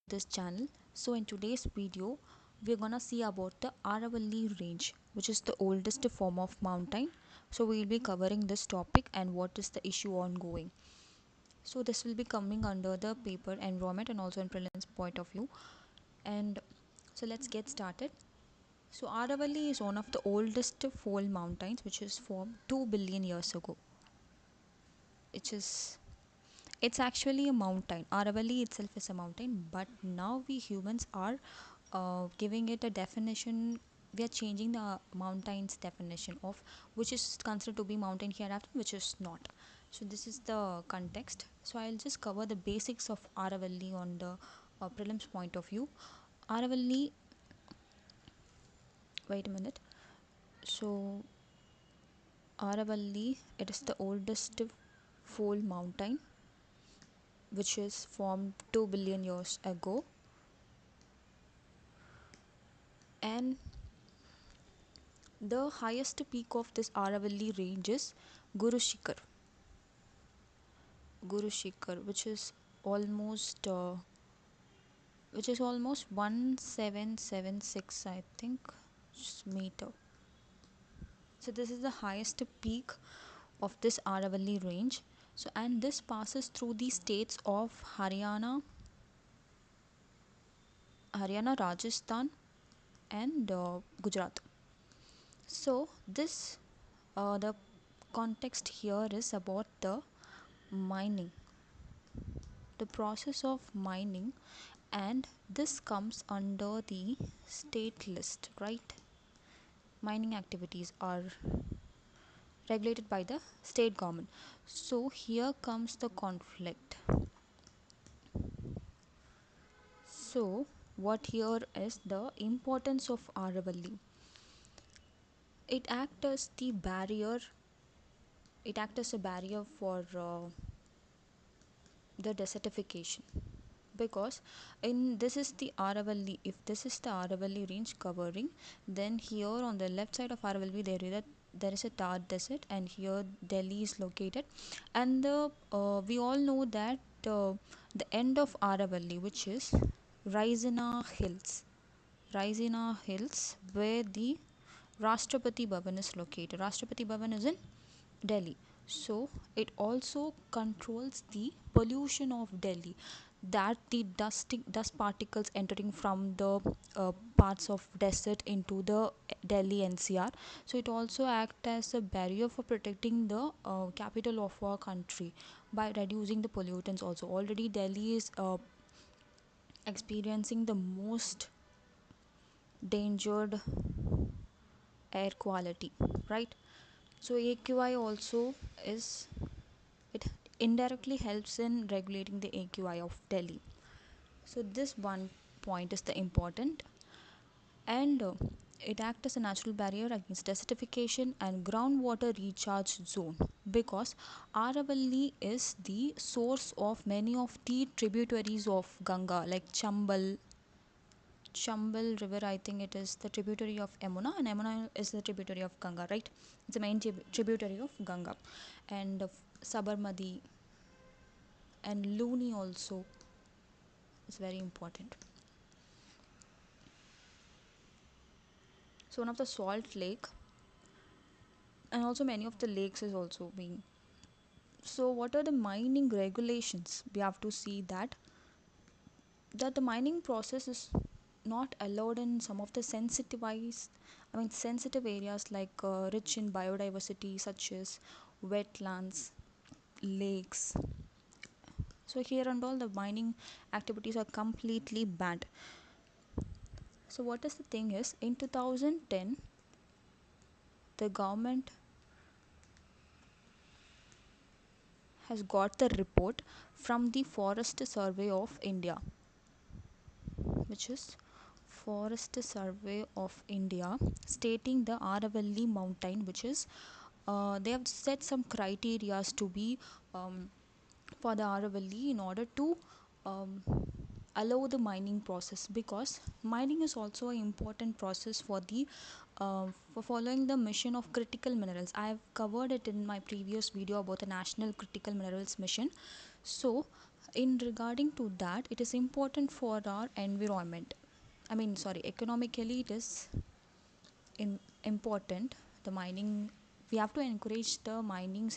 this channel. So in today's video we're gonna see about the Aravalli range, which is the oldest form of mountain. So we'll be covering this topic and what is the issue ongoing. So this will be coming under the paper environment and also in prelims point of view. And so let's get started. So Aravalli is one of the oldest fold mountains which is formed 2 billion years ago. Which is It's actually a mountain. Aravalli itself is a mountain, but now we humans are giving it a definition. We are changing the mountain's definition of which is considered to be mountain hereafter, which is not. So this is the context. So I'll just cover the basics of Aravalli on the prelims point of view. Aravalli. Wait a minute. So Aravalli, it is the oldest fold mountain which is formed 2 billion years ago, and the highest peak of this Aravalli range is Guru Shikhar, which is almost 1776, I think, meter. So this is the highest peak of this Aravalli range. So and this passes through the states of Rajasthan, and Gujarat. So this the context here is about the mining, the process of mining, and this comes under the state list, right? Mining activities are regulated by the state government. So here comes the conflict. So what here is the importance of Aravalli. It acts as the barrier. It acts as a barrier for the desertification, because in this is the Aravalli. If this is the Aravalli range covering, then here on the left side of Aravalli there is a Thar desert, and here Delhi is located. And the we all know that the end of Aravalli, which is Raisina Hills, where the Rashtrapati Bhavan is located. Rashtrapati Bhavan is in Delhi. So it also controls the pollution of Delhi, that the dust particles entering from the parts of desert into the Delhi NCR. So it also acts as a barrier for protecting the capital of our country by reducing the pollutants. Also, already Delhi is experiencing the most endangered air quality, right? So AQI also is, it indirectly helps in regulating the AQI of Delhi. So this one point is the important, and it acts as a natural barrier against desertification and groundwater recharge zone, because Aravalli is the source of many of the tributaries of Ganga, like Chambal river. I think it is the tributary of Yamuna, and Yamuna is the tributary of Ganga, right? It's the main tributary of Ganga, and Sabarmati and Luni also is very important. So one of the salt lake, and also many of the lakes is also being. So what are the mining regulations? We have to see that the mining process is not allowed in some of the sensitive areas, like rich in biodiversity, such as wetlands, lakes. So here and all the mining activities are completely banned. So what is the thing is, in 2010 the government has got the report from the Forest Survey of India, which is Forest Survey of India, stating the Aravalli mountain, which is they have set some criteria to be for the Aravalli in order to um, allow the mining process, because mining is also an important process for the for following the mission of critical minerals. I have covered it in my previous video about the national critical minerals mission. So in regarding to that, it is important for our environment. Economically it is important. The mining, we have to encourage the mining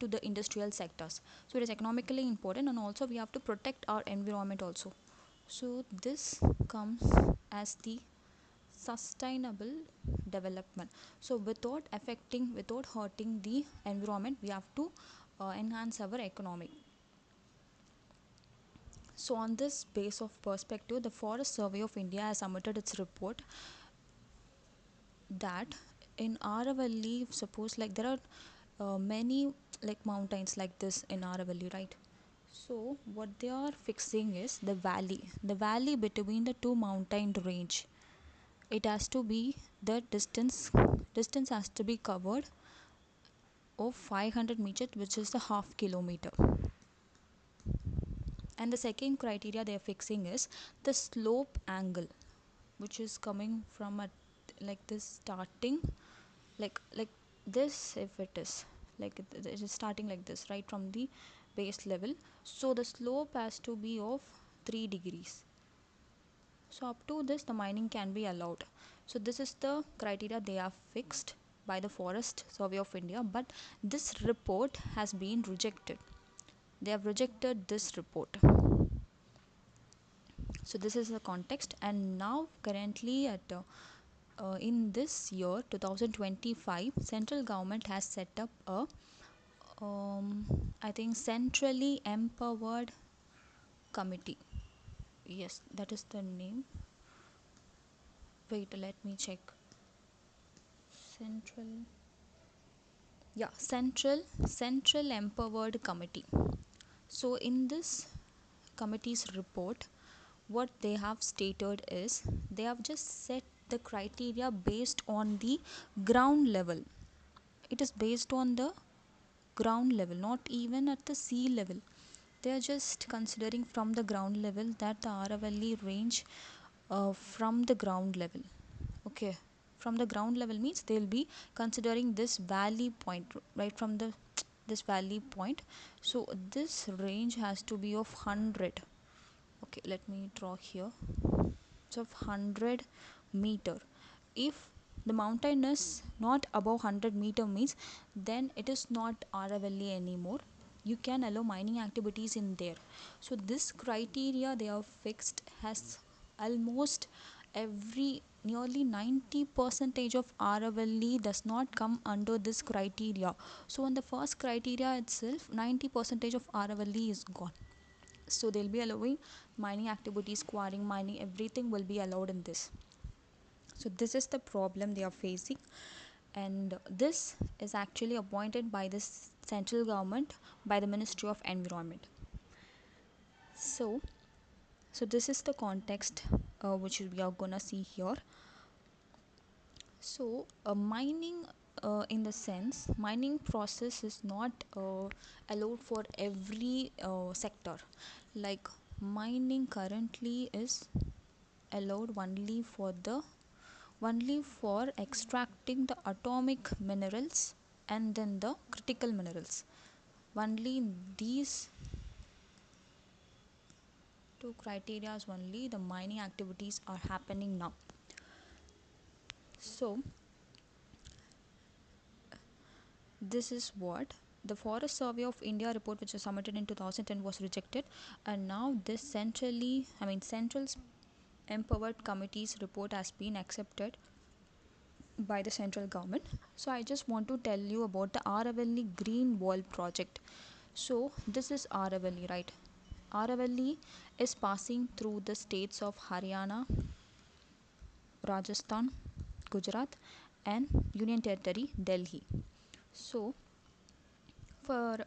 to the industrial sectors. So it is economically important, and also we have to protect our environment also. So this comes as the sustainable development. So without hurting the environment, we have to enhance our economy. So on this base of perspective, the Forest Survey of India has submitted its report that in Aravalli, suppose like there are many like mountains like this in Aravalli, right? So what they are fixing is the valley between the two mountain range. It has to be the distance has to be covered of 500 meters, which is the half kilometer. And the second criteria they are fixing is the slope angle, which is coming from at like this starting like this. If it is like it is starting like this, right from the base level, so the slope has to be of 3 degrees. So up to this the mining can be allowed. So this is the criteria they have fixed by the Forest Survey of India, but this report has been rejected. They have rejected this report. So this is the context. And now currently at in this year 2025, central government has set up a I think centrally empowered committee. Yes, that is the name. Wait, let me check. Central, yeah, central empowered committee. So in this committee's report, what they have stated is they have just set the criteria based on the ground level. It is based on the ground level, not even at the sea level. They are just considering from the ground level, that the Aravalli range from the ground level. Okay, from the ground level means they'll be considering this valley point, right from the this valley point. So this range has to be of 100. Okay, let me draw here. So of 100 meter. If the mountain is not above 100-meter means, then it is not Aravalli anymore. You can allow mining activities in there. So this criteria they have fixed has almost every nearly 90 percentage of Aravalli does not come under this criteria. So on the first criteria itself, 90 percentage of Aravalli is gone. So they'll be allowing mining activities, quarrying, mining, everything will be allowed in this. So this is the problem they are facing, and this is actually appointed by this central government by the Ministry of Environment. So this is the context which we are gonna see here. So mining, in the sense mining process is not allowed for every sector. Like mining currently is allowed only for extracting the atomic minerals and then the critical minerals. Only these two criteria only the mining activities are happening now. So this is what the Forest Survey of India report, which was submitted in 2010, was rejected, and now this central empowered committee's report has been accepted by the central government. So I just want to tell you about the Aravalli Green Wall project. So this is Aravalli, right? Aravalli is passing through the states of Haryana, Rajasthan, Gujarat, and Union Territory Delhi. So for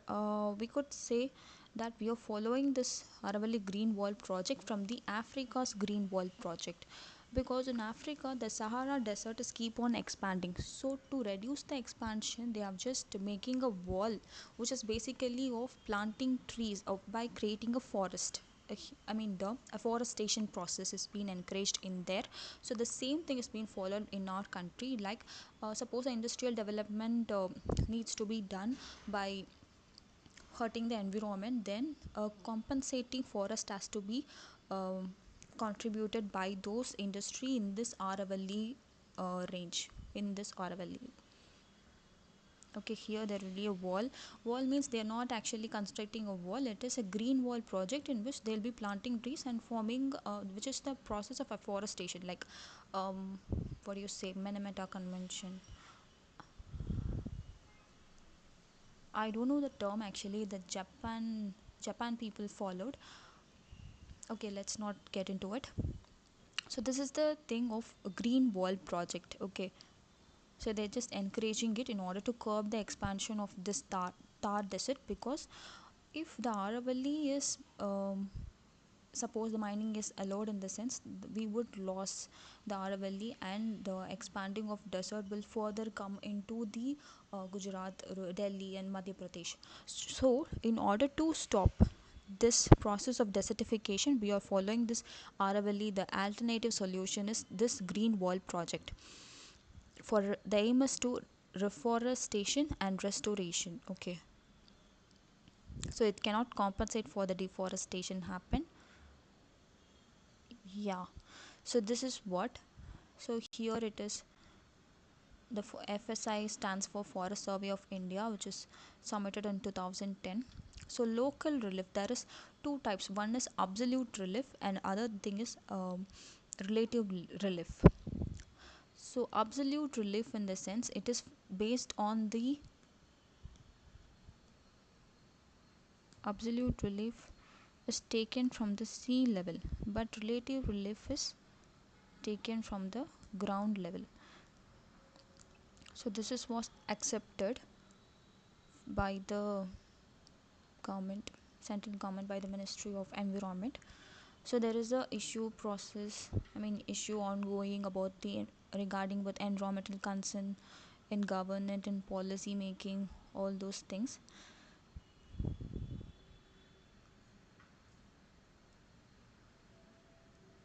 we could say that we are following this Aravalli Green Wall project from the Africa's Green Wall project, because in Africa the Sahara desert is keep on expanding. So to reduce the expansion, they are just making a wall, which is basically of planting trees by creating a forest. The afforestation process is being encouraged in there. So the same thing is being followed in our country. Like suppose industrial development needs to be done by hurting the environment, then a compensating forest has to be um, contributed by those industry in this Aravalli range, in this Aravalli. Okay, here there will be a wall means they are not actually constructing a wall, it is a green wall project in which they'll be planting trees and forming which is the process of afforestation, like what do you say, Menemeta convention. I don't know the term actually that Japan people followed. Okay, let's not get into it. So this is the thing of a green wall project. Okay, so they're just encouraging it in order to curb the expansion of this tar desert, because if the Aravalli is suppose the mining is allowed, in the sense we would lose the Aravalli, and the expanding of desert will further come into the Gujarat, Delhi and Madhya Pradesh. So in order to stop this process of desertification, we are following this Aravalli. The alternative solution is this green wall project. For the aim is to reforestation and restoration. Okay, so it cannot compensate for the deforestation happen. Yeah, so this is what. So here it is, the FSI stands for Forest Survey of India, which is submitted in 2010. So local relief, there is two types, one is absolute relief and other thing is relative relief. So absolute relief, in the sense it is based on the absolute relief is taken from the sea level, but relative relief is taken from the ground level. So this is was accepted by the government, central government, by the Ministry of Environment. So there is a issue process, I mean issue ongoing about the regarding with environmental concern in government and policy making, all those things.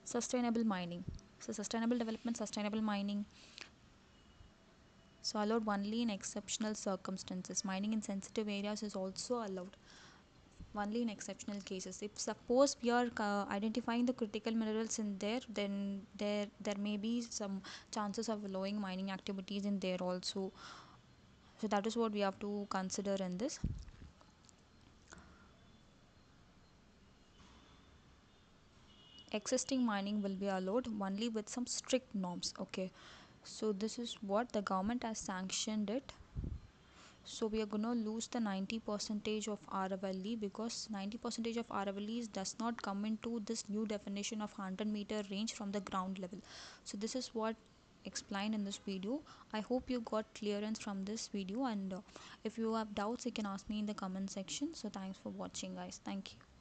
Sustainable mining. So sustainable development, sustainable mining. So allowed only in exceptional circumstances. Mining in sensitive areas is also allowed only in exceptional cases. If suppose we are identifying the critical minerals in there, then there may be some chances of allowing mining activities in there also. So that is what we have to consider in this. Existing mining will be allowed only with some strict norms. Okay, so this is what the government has sanctioned it. So we are gonna lose the 90 percentage of Aravalli, because 90 percentage of Aravalli does not come into this new definition of 100-meter range from the ground level. So this is what explained in this video. I hope you got clearance from this video, and if you have doubts you can ask me in the comment section. So thanks for watching guys. Thank you.